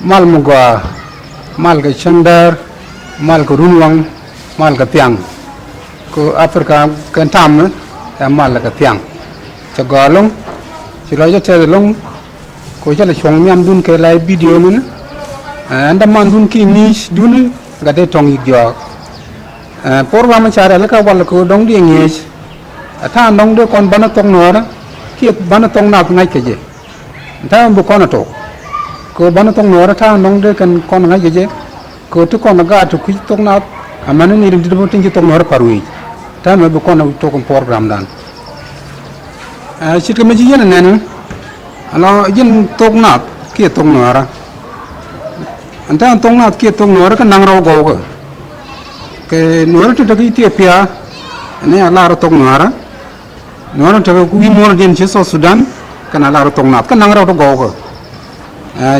mal mugwa mal ka chandar mal ka runwang mal ka tiang ko Afrika kan tam ya mal ka tiang cha galong chỉ nói cho chơi long có cho là chong miam dun cái lại video nữa anda man dun ki ni dun ga de tong ik jo program cara la ka wal ko dong di nge tha dong de kon bana tong no ra ki bana tong na ngai ke je tha bu kon to ko bana tong no ra tha dong de kan kon ngai ke je ko tu kon ga tu ki tong na amana ni rim de tin ki tong no ra parui tha me bu kon to kon program dan chit kama jiyan nen alo yin tok na kia tok nora anta tok na kia tok nora kan nang ro go go ke nora to taki Ethiopia ne ala ro tok nora to ku gi mor den che so Sudan kan ala ro tok na kan nang ro go go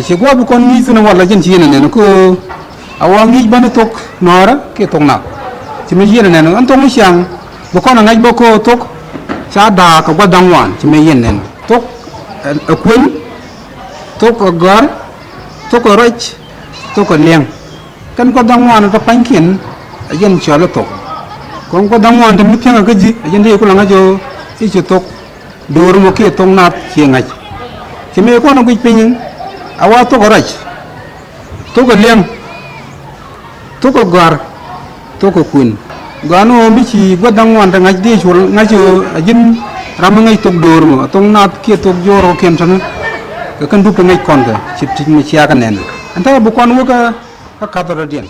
che go bu kon ni sunu wala jin jiyan nen ko awang gi ban tok nora kia tok na che me jiyan nen an tok ni siang bu kon ngai bo ko tok cha da ka ba dang wan che me yen nen tok aquin tok gar tok rich tok liang kan ko dang wan to pan kin yen chalo tok kon ko dang wan to mi thang ka ji yen de ko la jo i chu tok dor mo ke tong nat chi ngai che me ko no bi pin awa tok rich tok liang tok gar tok aquin gano bi chi ko dang wan ta ngai de chu ngai chu yin ram ngai tok dor mo tong nat ke tok joro kem tan kan du ngai kon ga chip chip mi chia kan nen anta bu kon wo ka ka ta ra dien